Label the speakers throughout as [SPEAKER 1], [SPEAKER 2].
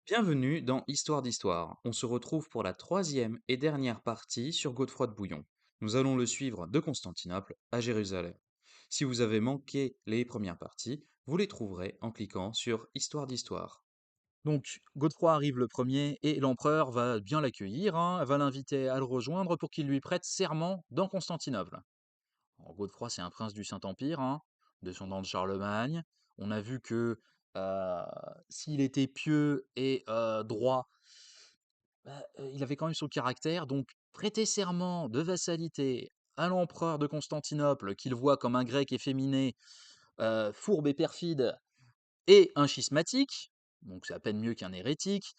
[SPEAKER 1] Bienvenue dans Histoire d'Histoire. On se retrouve pour la troisième et dernière partie sur Godefroy de Bouillon. Nous allons le suivre de Constantinople à Jérusalem. Si vous avez manqué les premières parties, vous les trouverez en cliquant sur Histoire d'Histoire.
[SPEAKER 2] Donc, Godefroy arrive le premier et l'empereur va bien l'accueillir, hein, va l'inviter à le rejoindre pour qu'il lui prête serment dans Constantinople. Alors, Godefroy, c'est un prince du Saint-Empire, hein, descendant de Charlemagne. On a vu que euh, s'il était pieux et droit, il avait quand même son caractère. Donc, prêter serment de vassalité à l'empereur de Constantinople, qu'il voit comme un grec efféminé, fourbe et perfide, et un schismatique, donc c'est à peine mieux qu'un hérétique.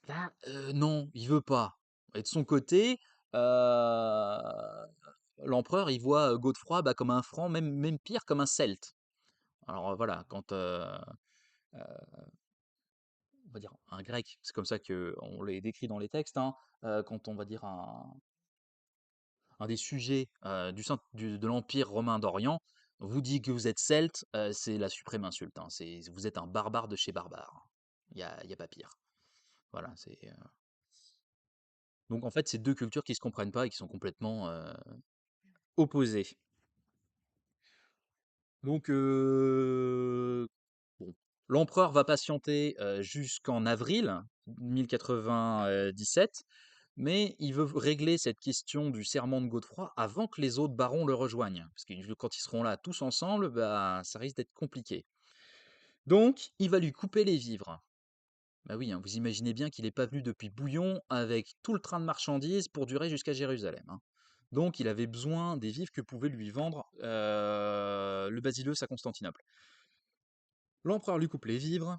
[SPEAKER 2] Là, non, il veut pas. Et de son côté, heu, l'empereur, il voit, Godefroy, bah, comme un Franc, même pire, comme un Celte. Alors, voilà, quand, heu, on va dire un Grec, c'est comme ça qu'on les décrit dans les textes, hein, quand on va dire un des sujets, de l'Empire romain d'Orient vous dit que vous êtes Celte, c'est la suprême insulte, hein. Vous êtes un barbare de chez barbare. Il y a pas pire. Voilà, donc en fait, c'est 2 cultures qui se comprennent pas et qui sont complètement, opposées. Donc bon, l'empereur va patienter, jusqu'en avril 1097, mais il veut régler cette question du serment de Godefroy avant que les autres barons le rejoignent. Parce que quand ils seront là tous ensemble, bah, ça risque d'être compliqué. Donc il va lui couper les vivres. Bah oui, hein, vous imaginez bien qu'il n'est pas venu depuis Bouillon avec tout le train de marchandises pour durer jusqu'à Jérusalem, hein. Donc il avait besoin des vivres que pouvait lui vendre le Basileus à Constantinople. L'empereur lui coupe les vivres,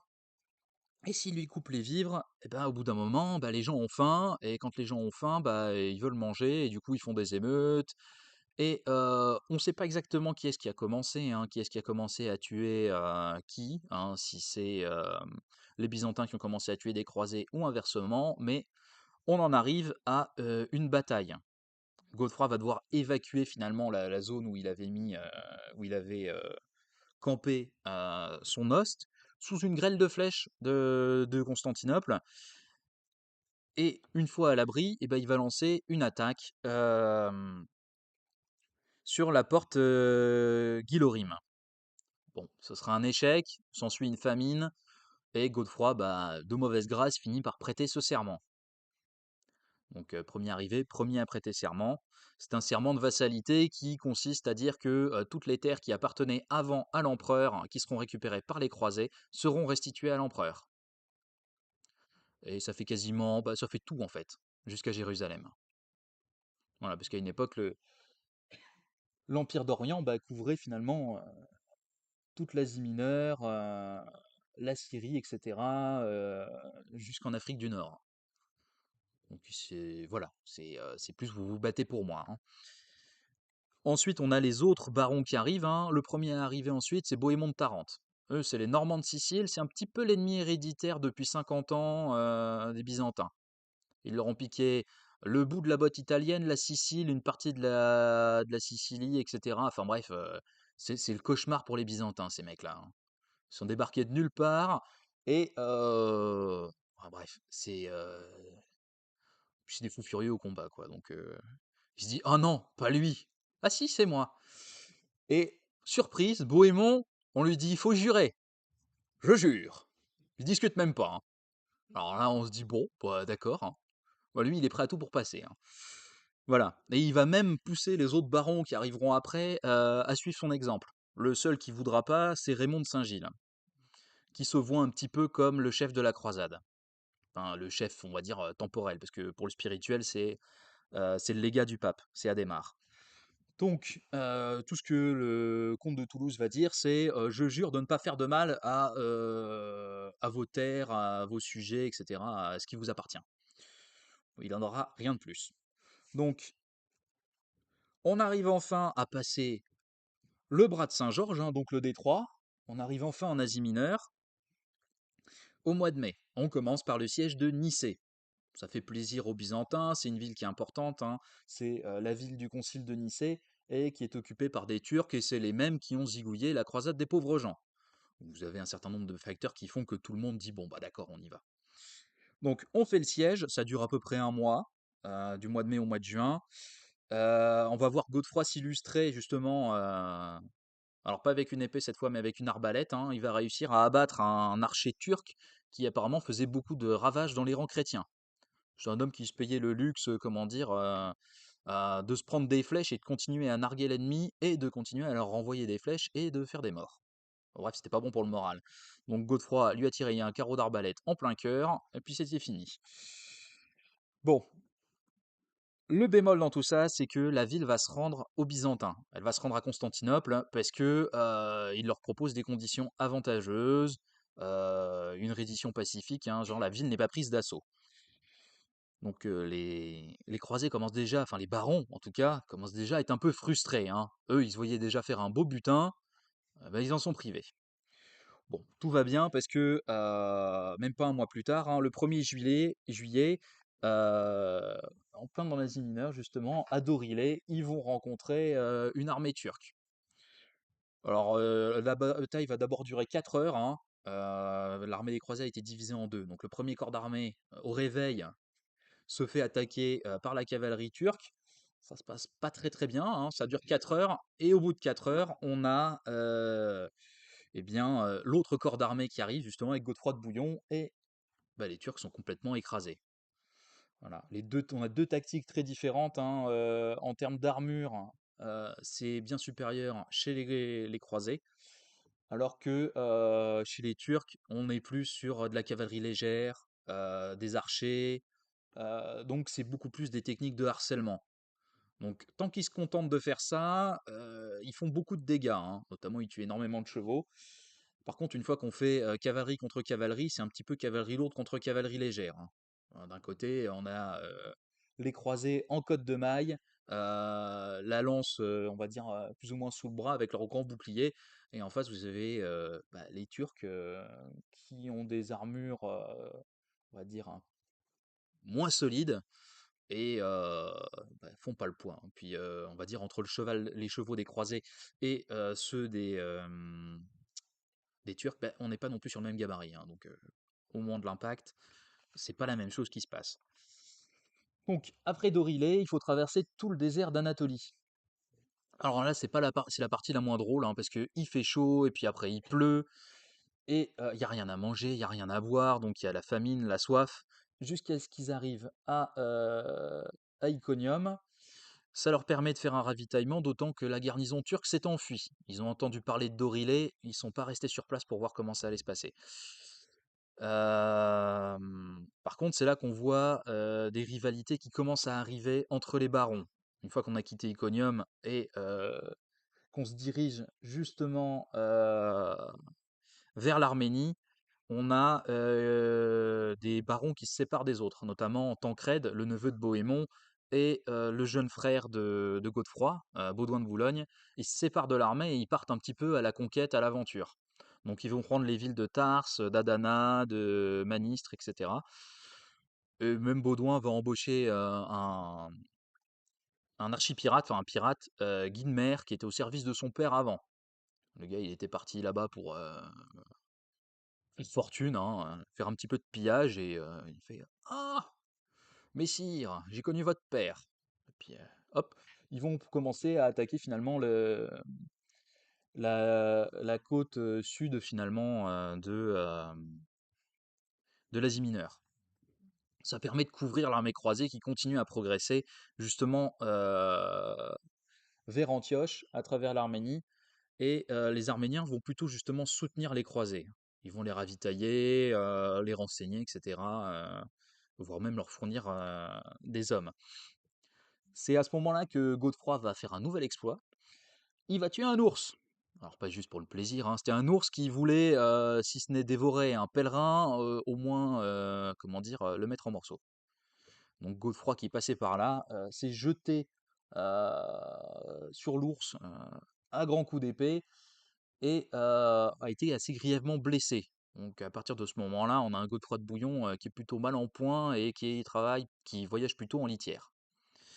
[SPEAKER 2] et s'il lui coupe les vivres, eh ben, au bout d'un moment, bah, les gens ont faim, et quand les gens ont faim, bah, ils veulent manger, et du coup ils font des émeutes. Et on ne sait pas exactement qui est-ce qui a commencé, hein, qui est-ce qui a commencé à tuer qui, hein, si c'est les Byzantins qui ont commencé à tuer des croisés ou inversement, mais on en arrive à une bataille. Godefroy va devoir évacuer finalement la zone où il avait campé son host sous une grêle de flèches de Constantinople. Et une fois à l'abri, eh ben, il va lancer une attaque sur la porte Guillorim. Bon, ce sera un échec, s'ensuit une famine, et Godefroy, bah, de mauvaise grâce, finit par prêter ce serment. Donc, premier arrivé, premier à prêter serment. C'est un serment de vassalité qui consiste à dire que toutes les terres qui appartenaient avant à l'empereur, hein, qui seront récupérées par les croisés, seront restituées à l'empereur. Et ça fait quasiment, bah, ça fait tout en fait, jusqu'à Jérusalem. Voilà, parce qu'à une époque, l'Empire d'Orient, bah, couvrait finalement toute l'Asie mineure, la Syrie, etc., jusqu'en Afrique du Nord. Donc c'est voilà, c'est plus vous vous battez pour moi, hein. Ensuite, on a les autres barons qui arrivent, hein. Le premier à arriver ensuite, c'est Bohémond de Tarente. Eux, c'est les Normands de Sicile, c'est un petit peu l'ennemi héréditaire depuis 50 ans des Byzantins. Ils leur ont piqué le bout de la botte italienne, la Sicile, une partie de la Sicilie, etc. Enfin bref, c'est le cauchemar pour les Byzantins, ces mecs-là, hein. Ils sont débarqués de nulle part et bref, c'est des fous furieux au combat, quoi. Donc il se dit: «Oh non, pas lui! Ah si, c'est moi!» Et surprise, Bohémond, on lui dit: «Il faut jurer». «Je jure!» Il discute même pas, hein. Alors là, on se dit: «Bon, bah, d'accord, hein». Bah, lui, il est prêt à tout pour passer, hein. Voilà, et il va même pousser les autres barons qui arriveront après, à suivre son exemple. Le seul qui voudra pas, c'est Raymond de Saint-Gilles, qui se voit un petit peu comme le chef de la croisade. Enfin, le chef, on va dire, temporel, parce que pour le spirituel, c'est le légat du pape, c'est Adhémar. Donc, tout ce que le comte de Toulouse va dire, c'est je jure de ne pas faire de mal à vos terres, à vos sujets, etc., à ce qui vous appartient. Il n'en aura rien de plus. Donc, on arrive enfin à passer le bras de Saint-Georges, hein, donc le détroit. On arrive enfin en Asie mineure au mois de mai. On commence par le siège de Nicée. Ça fait plaisir aux Byzantins, c'est une ville qui est importante, hein. C'est la ville du concile de Nicée et qui est occupée par des Turcs, et c'est les mêmes qui ont zigouillé la croisade des pauvres gens. Vous avez un certain nombre de facteurs qui font que tout le monde dit bon bah d'accord, on y va. Donc on fait le siège, ça dure à peu près un mois, du mois de mai au mois de juin. On va voir Godefroy s'illustrer justement, alors pas avec une épée cette fois, mais avec une arbalète, hein. Il va réussir à abattre un archer turc qui apparemment faisait beaucoup de ravages dans les rangs chrétiens. C'est un homme qui se payait le luxe, comment dire, de se prendre des flèches et de continuer à narguer l'ennemi et de continuer à leur renvoyer des flèches et de faire des morts. Bref, c'était pas bon pour le moral. Donc Godefroy lui a tiré un carreau d'arbalète en plein cœur, et puis c'était fini. Bon, le bémol dans tout ça, c'est que la ville va se rendre aux Byzantins. Elle va se rendre à Constantinople parce que il leur propose des conditions avantageuses, une reddition pacifique, hein, genre la ville n'est pas prise d'assaut. Donc les croisés commencent déjà, enfin les barons en tout cas, commencent déjà à être un peu frustrés, hein. Eux, ils se voyaient déjà faire un beau butin, bah, ils en sont privés. Bon, tout va bien parce que même pas un mois plus tard, hein, le 1er juillet, en plein dans l'Asie mineure justement, à Dorilé, ils vont rencontrer une armée turque. Alors la bataille va d'abord durer 4 heures, hein. L'armée des croisés a été divisée en deux. Donc le premier corps d'armée, au réveil, se fait attaquer par la cavalerie turque. Ça se passe pas très très bien, hein, ça dure 4 heures, et au bout de 4 heures, on a eh bien, l'autre corps d'armée qui arrive justement avec Godefroy de Bouillon, et bah, les Turcs sont complètement écrasés. Voilà. On a deux tactiques très différentes, hein, en termes d'armure, c'est bien supérieur chez les croisés, alors que chez les Turcs, on est plus sur de la cavalerie légère, des archers, donc c'est beaucoup plus des techniques de harcèlement. Donc tant qu'ils se contentent de faire ça, ils font beaucoup de dégâts, hein, notamment ils tuent énormément de chevaux. Par contre, une fois qu'on fait cavalerie contre cavalerie, c'est un petit peu cavalerie lourde contre cavalerie légère, hein. D'un côté, on a les croisés en côte de maille, la lance, on va dire, plus ou moins sous le bras avec leur grand bouclier. Et en face, vous avez bah, les Turcs qui ont des armures, on va dire, hein, moins solides, et bah, font pas le poids, hein. Puis, on va dire, entre les chevaux des croisés et ceux des Turcs, bah, on n'est pas non plus sur le même gabarit, hein. Donc, au moment de l'impact, c'est pas la même chose qui se passe. Donc, après Dorilé, il faut traverser tout le désert d'Anatolie. Alors là, c'est la partie la moins drôle, hein, parce que il fait chaud, et puis après il pleut, et il y a rien à manger, il y a rien à boire, donc il y a la famine, la soif, jusqu'à ce qu'ils arrivent à Iconium. Ça leur permet de faire un ravitaillement, d'autant que la garnison turque s'est enfuie. Ils ont entendu parler de Dorilé, ils sont pas restés sur place pour voir comment ça allait se passer. Par contre, c'est là qu'on voit des rivalités qui commencent à arriver entre les barons. Une fois qu'on a quitté Iconium et qu'on se dirige justement vers l'Arménie, on a des barons qui se séparent des autres, notamment Tancrède, le neveu de Bohémond, et le jeune frère de Godefroy, Baudouin de Boulogne. Ils se séparent de l'armée et ils partent un petit peu à la conquête, à l'aventure. Donc ils vont prendre les villes de Tars, d'Adana, de Manistre, etc. Et même Baudouin va embaucher un archipirate, enfin un pirate, Guinmer, qui était au service de son père avant. Le gars, il était parti là-bas pour une fortune, hein, faire un petit peu de pillage, et il fait: «Ah! Messire, j'ai connu votre père». Et puis, hop, ils vont commencer à attaquer finalement la côte sud finalement de l'Asie mineure. Ça permet de couvrir l'armée croisée qui continue à progresser justement vers Antioche à travers l'Arménie, et les Arméniens vont plutôt justement soutenir les croisés. Ils vont les ravitailler, les renseigner, etc., voire même leur fournir des hommes. C'est à ce moment-là que Godefroy va faire un nouvel exploit. Il va tuer un ours. Alors pas juste pour le plaisir, hein, c'était un ours qui voulait, si ce n'est dévorer un pèlerin, au moins, comment dire, le mettre en morceaux. Donc Godefroy qui passait par là, s'est jeté sur l'ours à grands coups d'épée, et a été assez grièvement blessé. Donc à partir de ce moment-là, on a un Godefroy de Bouillon qui est plutôt mal en point et qui voyage plutôt en litière.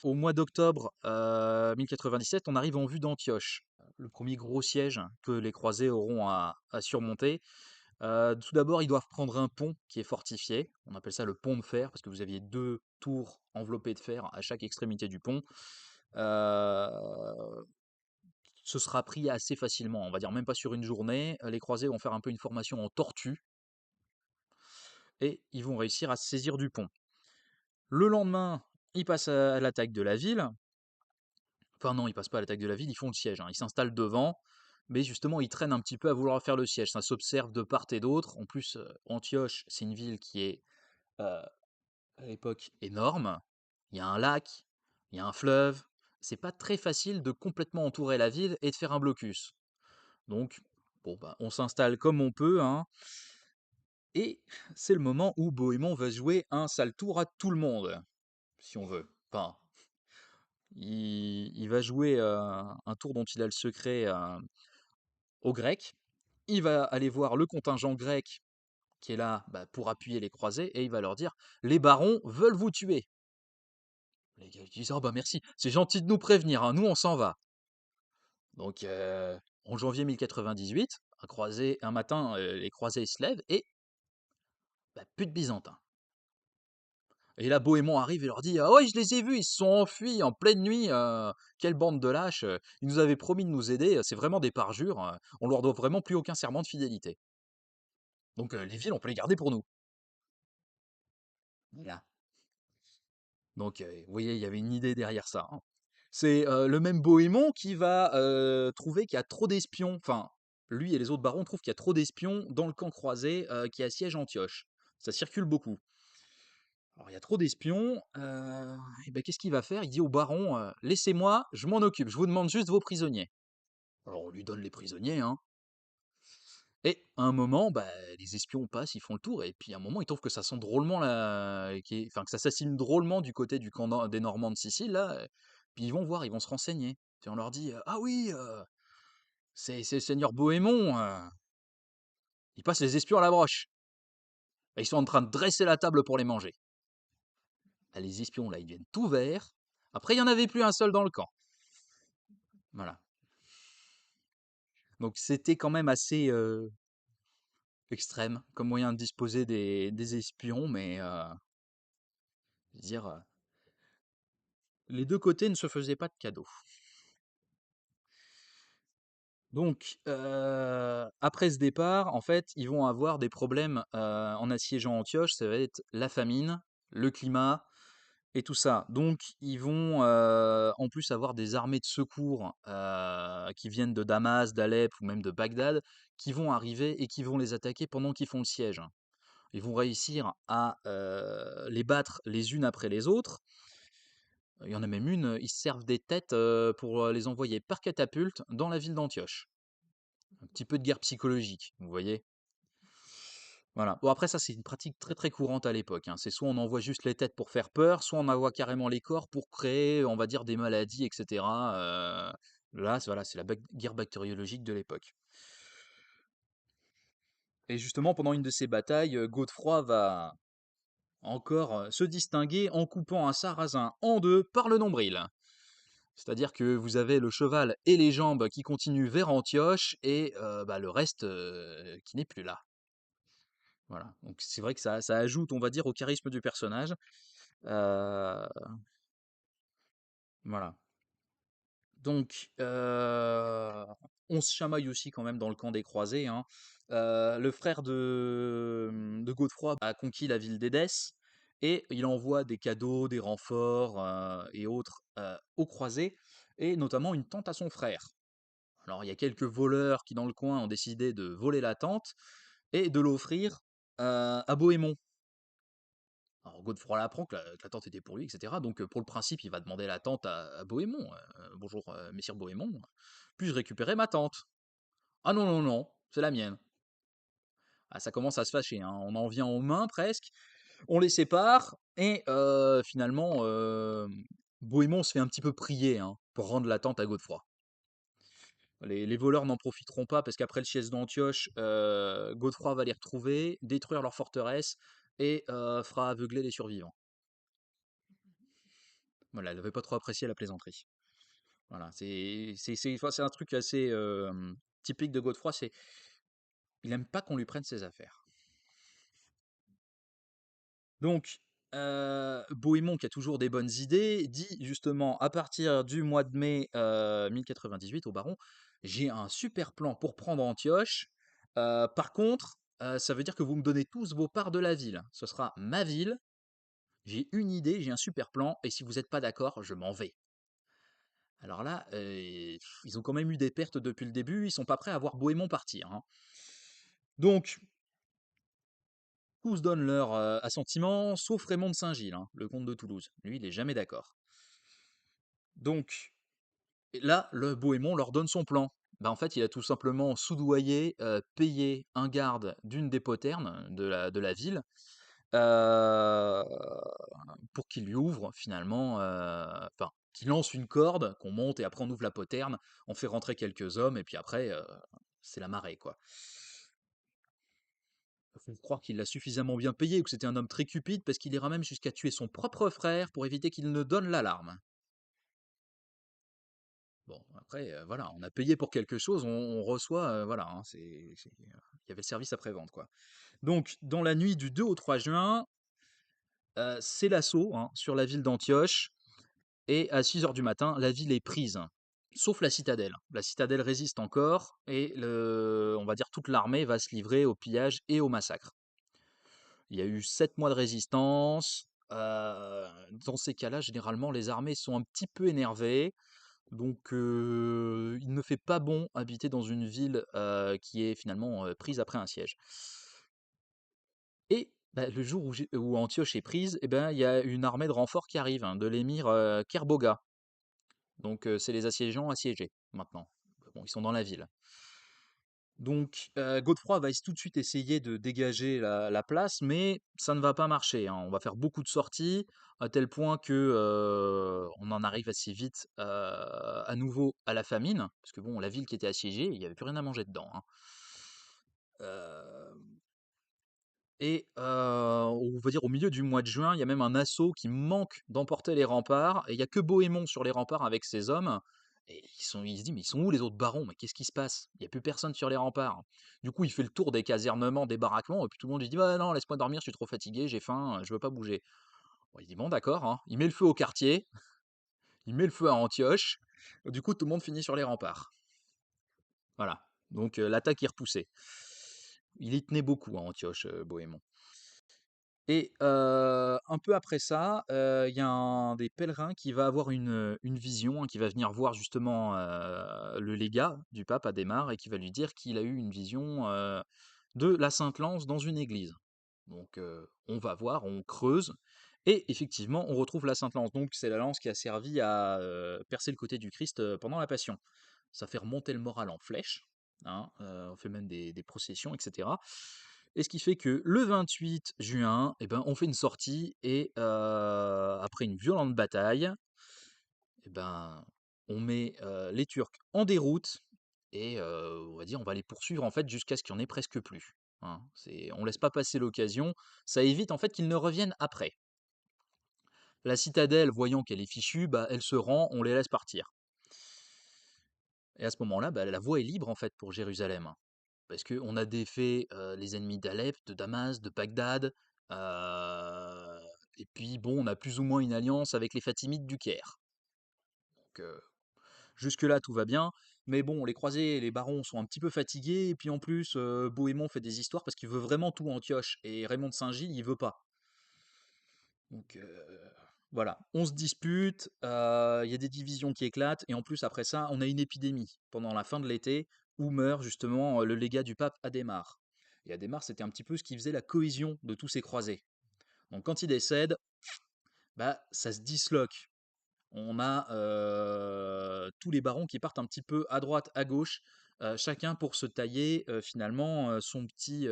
[SPEAKER 2] Au mois d'octobre 1097, on arrive en vue d'Antioche, le premier gros siège que les croisés auront à surmonter. Tout d'abord, ils doivent prendre un pont qui est fortifié. On appelle ça le pont de fer parce que vous aviez 2 tours enveloppées de fer à chaque extrémité du pont. Heu, Ce sera pris assez facilement, on va dire même pas sur une journée. Les croisés vont faire un peu une formation en tortue et ils vont réussir à se saisir du pont. Le lendemain, ils passent à l'attaque de la ville. Enfin non, ils passent pas à l'attaque de la ville, ils font le siège, hein. Ils s'installent devant, mais justement, ils traînent un petit peu à vouloir faire le siège. Ça s'observe de part et d'autre. En plus, Antioche, c'est une ville qui est, à l'époque, énorme. Il y a un lac, il y a un fleuve. C'est pas très facile de complètement entourer la ville et de faire un blocus. Donc, bon, bah, on s'installe comme on peut, hein. Et c'est le moment où Bohémond va jouer un sale tour à tout le monde, si on veut. Enfin, il va jouer un tour dont il a le secret aux Grecs. Il va aller voir le contingent grec qui est là bah, pour appuyer les croisés et il va leur dire les barons veulent vous tuer. Les gars ils disent oh bah merci, c'est gentil de nous prévenir, hein, nous on s'en va. Donc en janvier 1098, un matin, les croisés se lèvent et bah, plus de Byzantins. Et là, Bohémond arrive et leur dit ah ouais, je les ai vus, ils se sont enfuis en pleine nuit. Quelle bande de lâches. Ils nous avaient promis de nous aider. C'est vraiment des parjures. On leur doit vraiment plus aucun serment de fidélité. Donc les villes, on peut les garder pour nous. Voilà. Donc vous voyez, il y avait une idée derrière ça, hein. C'est le même Bohémond qui va trouver qu'il y a trop d'espions. Enfin, lui et les autres barons trouvent qu'il y a trop d'espions dans le camp croisé qui assiège Antioche. Ça circule beaucoup. Alors il y a trop d'espions, et ben, qu'est-ce qu'il va faire? Il dit au baron, «Laissez-moi, je m'en occupe, je vous demande juste vos prisonniers». Alors on lui donne les prisonniers, hein, et à un moment, bah, les espions passent, ils font le tour et puis à un moment, ils trouvent que ça sent drôlement enfin que ça s'assigne drôlement du côté du camp des Normands de Sicile là, puis ils vont voir, ils vont se renseigner. Puis on leur dit, «Ah oui, c'est le seigneur Bohémond, il passe les espions à la broche et ils sont en train de dresser la table pour les manger». Bah, les espions là, ils deviennent tout verts. Après, il y en avait plus un seul dans le camp. Voilà. Donc c'était quand même assez, extrême comme moyen de disposer des espions, mais je veux dire, les 2 côtés ne se faisaient pas de cadeaux. Donc après ce départ, en fait, ils vont avoir des problèmes, en assiégeant Antioche, ça va être la famine, le climat et tout ça. Donc ils vont, en plus avoir des armées de secours, qui viennent de Damas, d'Alep ou même de Bagdad, qui vont arriver et qui vont les attaquer pendant qu'ils font le siège. Ils vont réussir à les battre les unes après les autres. Il y en a même une, ils se servent des têtes pour les envoyer par catapulte dans la ville d'Antioche. Un petit peu de guerre psychologique, vous voyez. Voilà. Bon, après, ça, c'est une pratique très très courante à l'époque, hein. C'est soit on envoie juste les têtes pour faire peur, soit on envoie carrément les corps pour créer, on va dire, des maladies, etc. Là, voilà, c'est la guerre bactériologique de l'époque. Et justement, pendant une de ces batailles, Godefroy va encore se distinguer en coupant un sarrasin en deux par le nombril. C'est-à-dire que vous avez le cheval et les jambes qui continuent vers Antioche et bah, le reste qui n'est plus là. Voilà. Donc c'est vrai que ça ajoute, on va dire, au charisme du personnage. Euh, voilà. Donc on se chamaille aussi quand même dans le camp des croisés, hein. Le frère de Godefroy a conquis la ville d'Édesse et il envoie des cadeaux, des renforts et autres aux croisés, et notamment une tente à son frère. Alors il y a quelques voleurs qui dans le coin ont décidé de voler la tente et de l'offrir à Bohémond. Alors Godefroy l'apprend que la tente était pour lui, etc. Donc pour le principe, il va demander la tente à Bohémond. Bonjour, messire Bohémond, puis-je récupérer ma tente? Ah non, non, non, c'est la mienne. Ah, ça commence à se fâcher, hein. On en vient aux mains presque. On les sépare et finalement, Bohémond se fait un petit peu prier, hein, pour rendre la tente à Godefroy. Les voleurs n'en profiteront pas parce qu'après le siège d'Antioche, Godefroy va les retrouver, détruire leur forteresse et fera aveugler les survivants. Voilà, elle n'avait pas trop apprécié la plaisanterie. Voilà, enfin, c'est un truc assez typique de Godefroy. il aime pas qu'on lui prenne ses affaires. Donc, Bohémond, qui a toujours des bonnes idées, dit justement à partir du mois de mai 1098 au baron, j'ai un super plan pour prendre Antioche. Par contre, ça veut dire que vous me donnez tous vos parts de la ville. Ce sera ma ville. J'ai une idée, j'ai un super plan, et si vous n'êtes pas d'accord, je m'en vais. Alors là, ils ont quand même eu des pertes depuis le début, ils sont pas prêts à voir Bohémond partir, hein. Donc, tous donnent leur assentiment, sauf Raymond de Saint-Gilles, hein, le comte de Toulouse. Lui, il est jamais d'accord. Donc, là, le Bohémond leur donne son plan. Bah, en fait, il a tout simplement soudoyé, payé un garde d'une des poternes de la ville, euh, pour qu'il lui ouvre finalement, enfin, qu'il lance une corde, qu'on monte et après on ouvre la poterne, on fait rentrer quelques hommes et puis après, c'est la marée, quoi. Faut croire qu'il l'a suffisamment bien payé ou que c'était un homme très cupide parce qu'il ira même jusqu'à tuer son propre frère pour éviter qu'il ne donne l'alarme. Bon, après, voilà, on a payé pour quelque chose, on reçoit, voilà, hein, il y avait le service après-vente, quoi. Donc, dans la nuit du 2 au 3 juin, c'est l'assaut, hein, sur la ville d'Antioche, et à 6 heures du matin, la ville est prise, sauf la citadelle. La citadelle résiste encore, et on va dire toute l'armée va se livrer au pillage et au massacre. Il y a eu 7 mois de résistance. Dans ces cas-là, généralement, les armées sont un petit peu énervées. Donc, il ne fait pas bon habiter dans une ville qui est finalement prise après un siège. Et bah, le jour où Antioche est prise, eh ben, il y a une armée de renfort qui arrive, hein, de l'émir Kerboga. Donc, c'est les assiégeants assiégés maintenant. Bon, ils sont dans la ville. Donc, Godefroy va tout de suite essayer de dégager la place, mais ça ne va pas marcher, hein. On va faire beaucoup de sorties, à tel point que on en arrive assez vite à nouveau à la famine, parce que bon, la ville qui était assiégée, il n'y avait plus rien à manger dedans, hein. Euh, et on va dire au milieu du mois de juin, il y a même un assaut qui manque d'emporter les remparts, et il y a que Bohémond sur les remparts avec ses hommes. Et il se dit, mais ils sont où les autres barons? Mais qu'est-ce qui se passe? Il n'y a plus personne sur les remparts. Du coup, il fait le tour des casernements, des baraquements, et puis tout le monde lui dit, ouais, non, laisse-moi dormir, je suis trop fatigué, j'ai faim, je veux pas bouger. Bon, il dit, bon, d'accord, hein. Il met le feu au quartier, il met le feu à Antioche. Du coup, tout le monde finit sur les remparts. Voilà. Donc, l'attaque est repoussée. Il y tenait beaucoup à Antioche, Bohémond. Et un peu après ça, il y a un des pèlerins qui va avoir une vision, hein, qui va venir voir justement, le légat du pape Adhémar et qui va lui dire qu'il a eu une vision, de la Sainte Lance dans une église. Donc on va voir, on creuse et effectivement, on retrouve la Sainte Lance. Donc c'est la lance qui a servi à, percer le côté du Christ, pendant la Passion. Ça fait remonter le moral en flèche, hein, on fait même des processions et cetera. Et ce qui fait que le 28 juin, eh ben, on fait une sortie et après une violente bataille, eh ben, on met les Turcs en déroute et on va dire on va les poursuivre en fait jusqu'à ce qu'il n'y en ait presque plus, hein. On laisse pas passer l'occasion, ça évite en fait qu'ils ne reviennent après. La citadelle, voyant qu'elle est fichue, bah, elle se rend, on les laisse partir. Et à ce moment-là, bah, la voie est libre en fait pour Jérusalem. Parce qu'on a défait les ennemis d'Alep, de Damas, de Bagdad. euh, et puis bon, on a plus ou moins une alliance avec les Fatimides du Caire. Donc jusque-là, tout va bien. Mais bon, les croisés et les barons sont un petit peu fatigués. Et puis en plus, Bohémond fait des histoires parce qu'il veut vraiment tout Antioche. Et Raymond de Saint-Gilles, il veut pas. Donc voilà, on se dispute, il y a des divisions qui éclatent. Et en plus, après ça, on a une épidémie pendant la fin de l'été où meurt justement le légat du pape Adhémar. Et Adhémar, c'était un petit peu ce qui faisait la cohésion de tous ces croisés. Donc quand il décède, bah, ça se disloque. On a tous les barons qui partent un petit peu à droite, à gauche, chacun pour se tailler finalement son petit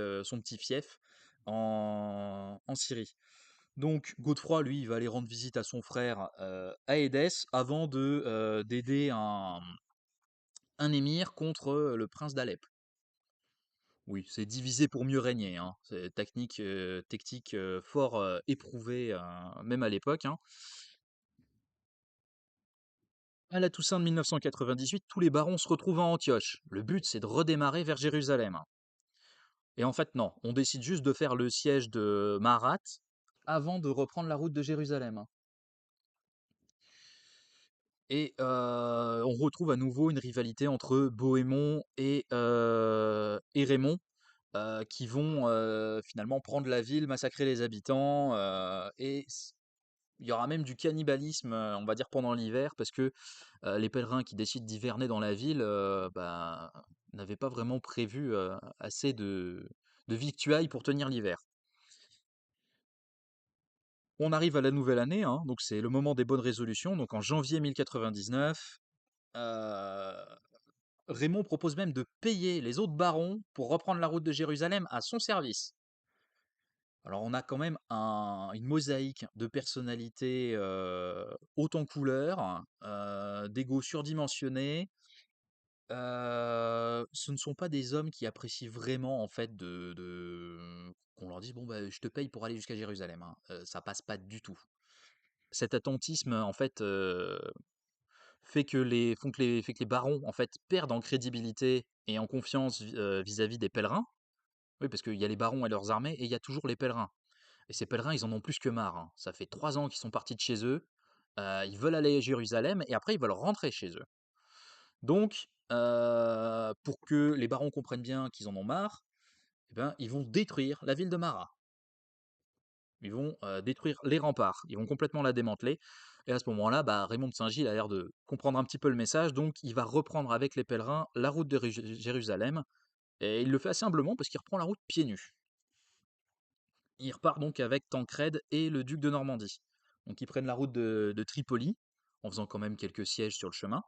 [SPEAKER 2] fief en Syrie. Donc Godefroy, lui, il va aller rendre visite à son frère à Édesse avant d'aider un émir contre le prince d'Alep. Oui, c'est diviser pour mieux régner, hein. C'est tactique fort éprouvée, même à l'époque, hein. À la Toussaint de 1998, tous les barons se retrouvent à Antioche. Le but, c'est de redémarrer vers Jérusalem. Et en fait, non, on décide juste de faire le siège de Marat avant de reprendre la route de Jérusalem, hein. Et on retrouve à nouveau une rivalité entre Bohémond et Raymond, qui vont, finalement prendre la ville, massacrer les habitants, il y aura même du cannibalisme, on va dire pendant l'hiver parce que, les pèlerins qui décident d'hiverner dans la ville, bah, n'avaient pas vraiment prévu, assez de victuailles pour tenir l'hiver. On arrive à la nouvelle année, hein, donc c'est le moment des bonnes résolutions, donc en janvier 1099, heu, Raymond propose même de payer les autres barons pour reprendre la route de Jérusalem à son service. Alors on a quand même une mosaïque de personnalités hautes en couleurs, d'ego surdimensionnés. Ce ne sont pas des hommes qui apprécient vraiment en fait qu'on leur dise bon bah je te paye pour aller jusqu'à Jérusalem, hein. Ça passe pas du tout. Cet attentisme en fait fait que les barons en fait perdent en crédibilité et en confiance vis-à-vis des pèlerins. Oui, parce qu'il y a les barons et leurs armées et il y a toujours les pèlerins. Et ces pèlerins, ils en ont plus que marre, hein. Ça fait 3 ans qu'ils sont partis de chez eux. Ils veulent aller à Jérusalem et après ils veulent rentrer chez eux. Donc, pour que les barons comprennent bien qu'ils en ont marre, eh ben, ils vont détruire la ville de Mara. Ils vont détruire les remparts. Ils vont complètement la démanteler. Et à ce moment-là, bah, Raymond de Saint-Gilles a l'air de comprendre un petit peu le message. Donc, il va reprendre avec les pèlerins la route de Jérusalem. Et il le fait assez humblement parce qu'il reprend la route pieds nus. Il repart donc avec Tancrède et le duc de Normandie. Donc ils prennent la route de Tripoli, en faisant quand même quelques sièges sur le chemin.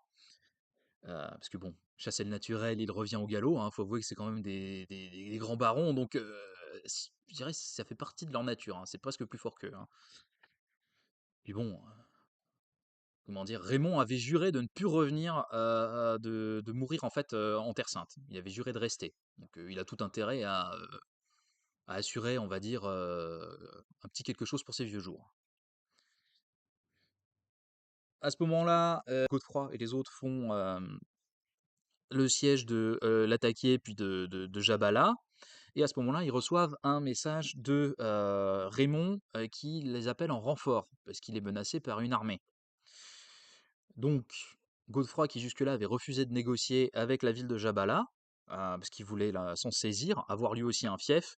[SPEAKER 2] Parce que bon, chasser le naturel, il revient au galop, hein. Faut avouer que c'est quand même des grands barons, donc je dirais que ça fait partie de leur nature, hein. C'est presque plus fort qu'eux, hein. Puis bon, comment dire, Raymond avait juré de ne plus revenir, de mourir en fait en Terre Sainte. Il avait juré de rester. Donc il a tout intérêt à assurer, on va dire, un petit quelque chose pour ses vieux jours. À ce moment-là, Godefroy et les autres font le siège de l'Attaquié puis de Jabala. Et à ce moment-là, ils reçoivent un message de Raymond qui les appelle en renfort parce qu'il est menacé par une armée. Donc, Godefroy, qui jusque-là avait refusé de négocier avec la ville de Jabala, parce qu'il voulait s'en saisir, avoir lui aussi un fief,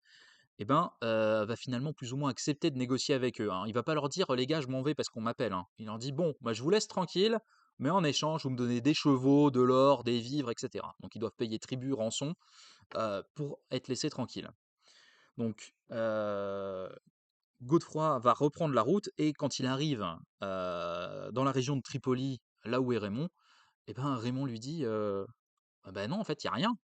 [SPEAKER 2] eh ben, va finalement plus ou moins accepter de négocier avec eux, hein. Il va pas leur dire: «Les gars, je m'en vais parce qu'on m'appelle», hein. Il leur dit: «Bon, bah, je vous laisse tranquille, mais en échange, vous me donnez des chevaux, de l'or, des vivres, et cetera». Donc ils doivent payer tribut, rançon, pour être laissés tranquilles. Donc, Godefroy va reprendre la route et quand il arrive, dans la région de Tripoli, là où est Raymond, eh ben, Raymond lui dit, «Ah bah, non, en fait, il y a rien».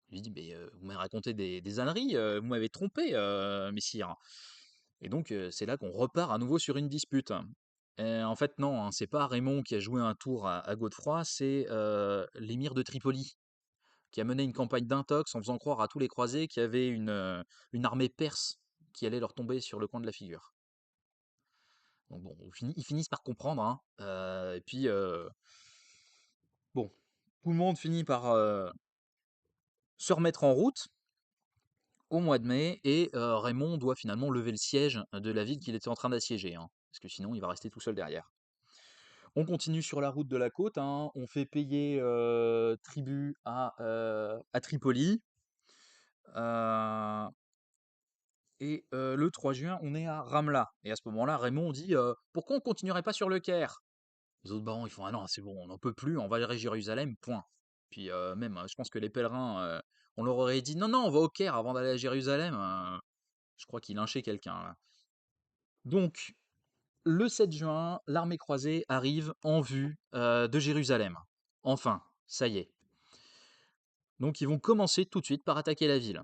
[SPEAKER 2] Je lui dis: «Mais, vous m'avez raconté des âneries, vous m'avez trompé, messire». Et donc, c'est là qu'on repart à nouveau sur une dispute. En fait, non, hein, c'est pas Raymond qui a joué un tour à Godefroy, c'est, l'émir de Tripoli, qui a mené une campagne d'intox en faisant croire à tous les croisés qu'il y avait une armée perse qui allait leur tomber sur le coin de la figure. Donc bon, ils finissent par comprendre, hein, et puis, bon, tout le monde finit par, se remettre en route au mois de mai et Raymond doit finalement lever le siège de la ville qu'il était en train d'assiéger, hein, parce que sinon il va rester tout seul derrière. On continue sur la route de la côte, hein, on fait payer tribut à Tripoli. euh, le 3 juin, on est à Ramla. Et à ce moment-là, Raymond dit pourquoi on continuerait pas sur le Caire? Les autres barons, ils font ah non, c'est bon, on n'en peut plus, on va à Jérusalem, point. Puis même, je pense que les pèlerins, on leur aurait dit non, non, on va au Caire avant d'aller à Jérusalem. Je crois qu'il lynchait quelqu'un là. Donc, le 7 juin, l'armée croisée arrive en vue de Jérusalem. Enfin, ça y est. Donc, ils vont commencer tout de suite par attaquer la ville.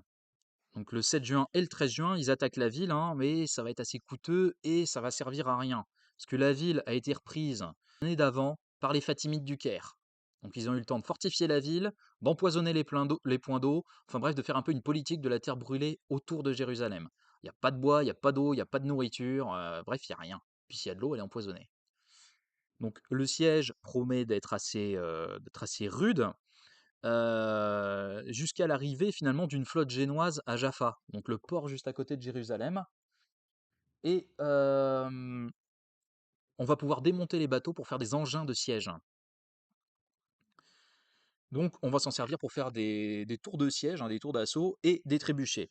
[SPEAKER 2] Donc, le 7 juin et le 13 juin, ils attaquent la ville, hein, mais ça va être assez coûteux et ça va servir à rien. Parce que la ville a été reprise l'année d'avant par les Fatimides du Caire. Donc, ils ont eu le temps de fortifier la ville, d'empoisonner les points d'eau, enfin bref, de faire un peu une politique de la terre brûlée autour de Jérusalem. Il n'y a pas de bois, il n'y a pas d'eau, il n'y a pas de nourriture, bref, il n'y a rien. Puis s'il y a de l'eau, elle est empoisonnée. Donc le siège promet d'être assez rude, jusqu'à l'arrivée finalement d'une flotte génoise à Jaffa, donc le port juste à côté de Jérusalem. Et on va pouvoir démonter les bateaux pour faire des engins de siège. Donc on va s'en servir pour faire des tours de siège, hein, des tours d'assaut et des trébuchets.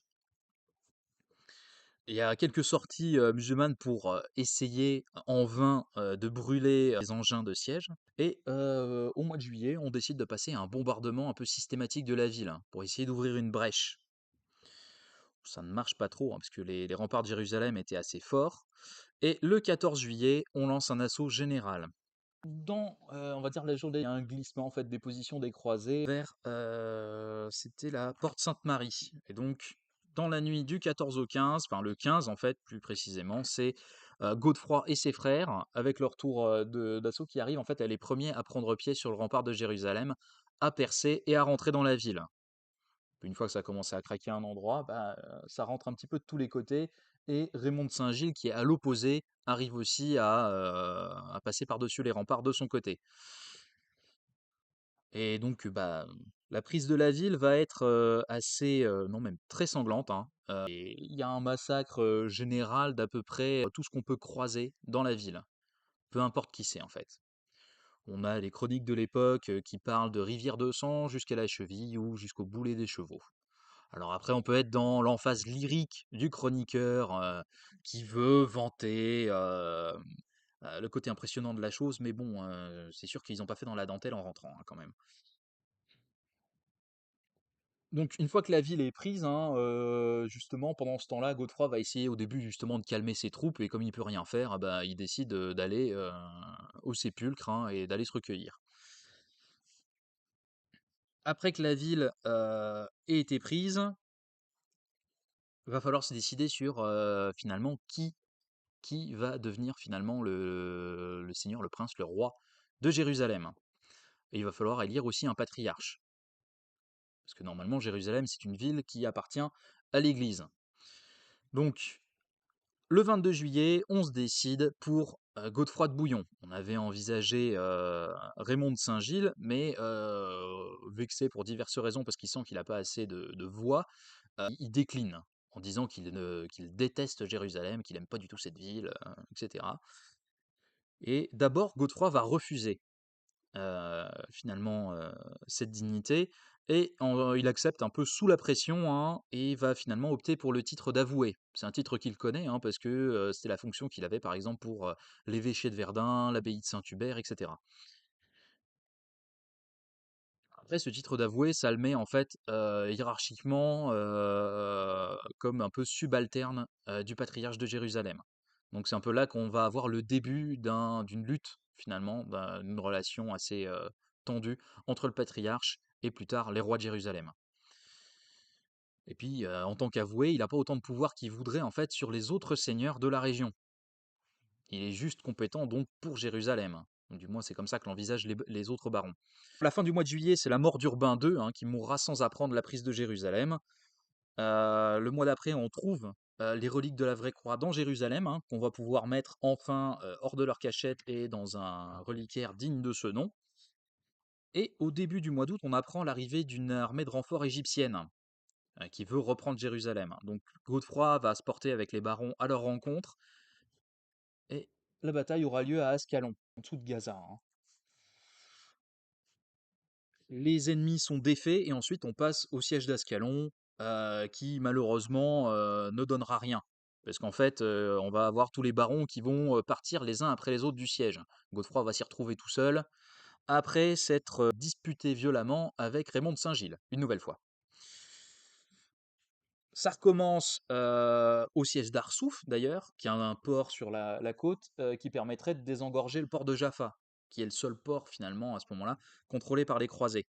[SPEAKER 2] Il y a quelques sorties musulmanes pour essayer en vain de brûler les engins de siège. Et au mois de juillet, on décide de passer à un bombardement un peu systématique de la ville, hein, pour essayer d'ouvrir une brèche. Ça ne marche pas trop, hein, parce que les remparts de Jérusalem étaient assez forts. Et le 14 juillet, on lance un assaut général. Dans, on va dire, la journée, il y a un glissement en fait des positions des croisés vers, c'était la porte Sainte-Marie. Et donc, dans la nuit du 14 au 15, enfin le 15 en fait, plus précisément, c'est Godefroy et ses frères, avec leur tour d'assaut qui arrivent, en fait, les premiers à prendre pied sur le rempart de Jérusalem, à percer et à rentrer dans la ville. Une fois que ça a commencé à craquer à un endroit, bah, ça rentre un petit peu de tous les côtés. Et Raymond de Saint-Gilles, qui est à l'opposé, arrive aussi à passer par-dessus les remparts de son côté. Et donc, bah, la prise de la ville va être assez, non même très sanglante, hein. Et il y a un massacre général d'à peu près tout ce qu'on peut croiser dans la ville, peu importe qui c'est en fait. On a les chroniques de l'époque qui parlent de rivière de sang jusqu'à la cheville ou jusqu'au boulet des chevaux. Alors après, on peut être dans l'emphase lyrique du chroniqueur qui veut vanter le côté impressionnant de la chose, mais bon, c'est sûr qu'ils n'ont pas fait dans la dentelle en rentrant, hein, quand même. Donc une fois que la ville est prise, hein, justement, pendant ce temps-là, Godefroy va essayer au début justement de calmer ses troupes, et comme il peut rien faire, ah bah, il décide d'aller au sépulcre, hein, et d'aller se recueillir. Après que la ville ait été prise, va falloir se décider sur finalement qui va devenir finalement le seigneur, le prince, le roi de Jérusalem. Et il va falloir élire aussi un patriarche. Parce que normalement, Jérusalem, c'est une ville qui appartient à l'Église. Donc, le 22 juillet, on se décide pour Godefroy de Bouillon. On avait envisagé Raymond de Saint-Gilles, mais vexé pour diverses raisons, parce qu'il sent qu'il n'a pas assez de voix, il décline en disant qu'il déteste Jérusalem, qu'il n'aime pas du tout cette ville, etc. Et d'abord, Godefroy va refuser finalement cette dignité, et il accepte un peu sous la pression, hein, et va finalement opter pour le titre d'avoué. C'est un titre qu'il connaît, hein, parce que c'était la fonction qu'il avait par exemple pour l'évêché de Verdun, l'abbaye de Saint-Hubert, etc. Après, ce titre d'avoué, ça le met en fait hiérarchiquement comme un peu subalterne du patriarche de Jérusalem. Donc c'est un peu là qu'on va avoir le début d'une lutte finalement, d'une relation assez tendue entre le patriarche et plus tard les rois de Jérusalem. Et puis en tant qu'avoué, il n'a pas autant de pouvoir qu'il voudrait en fait sur les autres seigneurs de la région. Il est juste compétent donc pour Jérusalem. Du moins c'est comme ça que l'envisagent les autres barons. À la fin du mois de juillet, c'est la mort d'Urbain II, hein, qui mourra sans apprendre la prise de Jérusalem. Le mois d'après, on trouve les reliques de la vraie croix dans Jérusalem, hein, qu'on va pouvoir mettre enfin hors de leur cachette et dans un reliquaire digne de ce nom. Et au début du mois d'août, on apprend l'arrivée d'une armée de renfort égyptienne qui veut reprendre Jérusalem. Donc Godefroy va se porter avec les barons à leur rencontre, et la bataille aura lieu à Ascalon, en dessous de Gaza, hein. Les ennemis sont défaits et ensuite on passe au siège d'Ascalon, qui malheureusement ne donnera rien. Parce qu'en fait, on va avoir tous les barons qui vont partir les uns après les autres du siège. Godefroy va s'y retrouver tout seul, après s'être disputé violemment avec Raymond de Saint-Gilles, une nouvelle fois. Ça recommence au siège d'Arsouf, d'ailleurs, qui a un port sur la côte, qui permettrait de désengorger le port de Jaffa, qui est le seul port finalement à ce moment-là contrôlé par les croisés.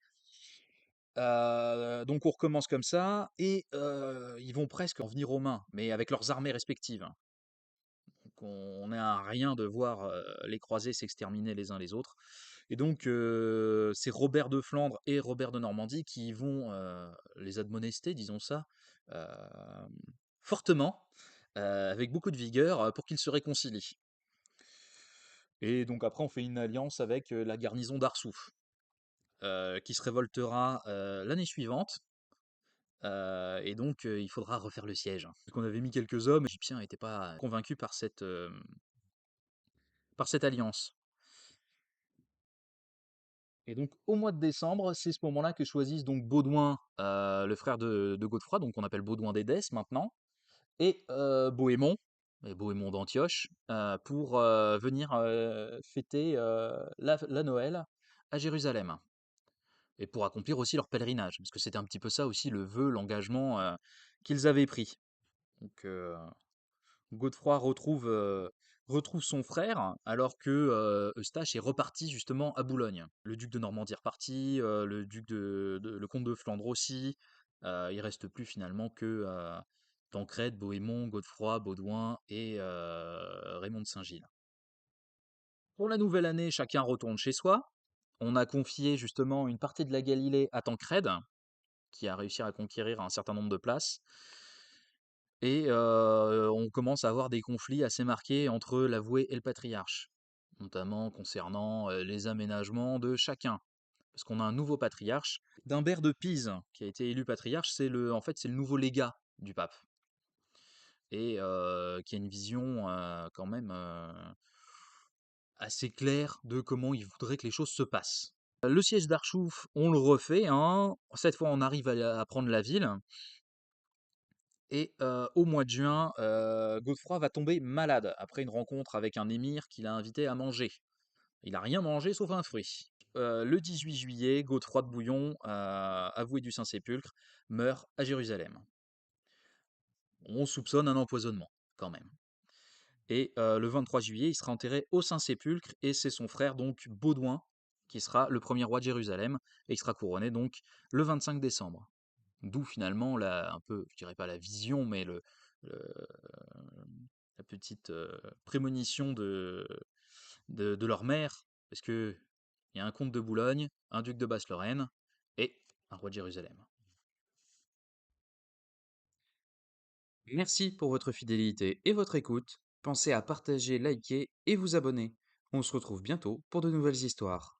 [SPEAKER 2] Donc on recommence comme ça, et ils vont presque en venir aux mains, mais avec leurs armées respectives, hein. Donc on est à rien de voir les croisés s'exterminer les uns les autres. Et donc c'est Robert de Flandre et Robert de Normandie qui vont les admonester, disons ça, euh, fortement, avec beaucoup de vigueur, pour qu'ils se réconcilient. Et donc après on fait une alliance avec la garnison d'Arsouf. qui se révoltera l'année suivante. Et donc, il faudra refaire le siège, hein. Parce qu'on avait mis quelques hommes, les Égyptiens n'étaient pas convaincus par cette alliance. Et donc, au mois de décembre, c'est ce moment-là que choisissent donc Baudouin, le frère de Godefroy, donc on appelle Baudouin d'Édesse maintenant, et Bohémond, et Bohémond d'Antioche, pour venir fêter la Noël à Jérusalem. Et pour accomplir aussi leur pèlerinage, parce que c'était un petit peu ça aussi le vœu, l'engagement qu'ils avaient pris. Donc Godefroy retrouve son frère alors que Eustache est reparti justement à Boulogne. Le duc de Normandie est reparti, le comte de Flandre aussi. Il reste plus finalement que Tancrède, Bohémond, Godefroy, Baudouin et Raymond de Saint-Gilles. Pour la nouvelle année, chacun retourne chez soi. On a confié justement une partie de la Galilée à Tancrède, qui a réussi à conquérir un certain nombre de places. Et on commence à avoir des conflits assez marqués entre l'avoué et le patriarche, notamment concernant les aménagements de chacun. Parce qu'on a un nouveau patriarche, d'Humbert de Pise, qui a été élu patriarche, en fait, c'est le nouveau légat du pape. Et qui a une vision quand même assez claire de comment il voudrait que les choses se passent. Le siège d'Archouf, on le refait, hein. Cette fois on arrive à prendre la ville. Et au mois de juin, Godefroy va tomber malade après une rencontre avec un émir qui l'a invité à manger. Il n'a rien mangé sauf un fruit. Le 18 juillet, Godefroy de Bouillon, avoué du Saint-Sépulcre, meurt à Jérusalem. On soupçonne un empoisonnement, quand même. Et le 23 juillet, il sera enterré au Saint-Sépulcre, et c'est son frère, donc Baudouin, qui sera le premier roi de Jérusalem, et il sera couronné donc le 25 décembre. D'où finalement un peu, je dirais pas la vision, mais la petite prémonition de leur mère, parce que il y a un comte de Boulogne, un duc de Basse-Lorraine et un roi de Jérusalem.
[SPEAKER 1] Merci pour votre fidélité et votre écoute. Pensez à partager, liker et vous abonner. On se retrouve bientôt pour de nouvelles histoires.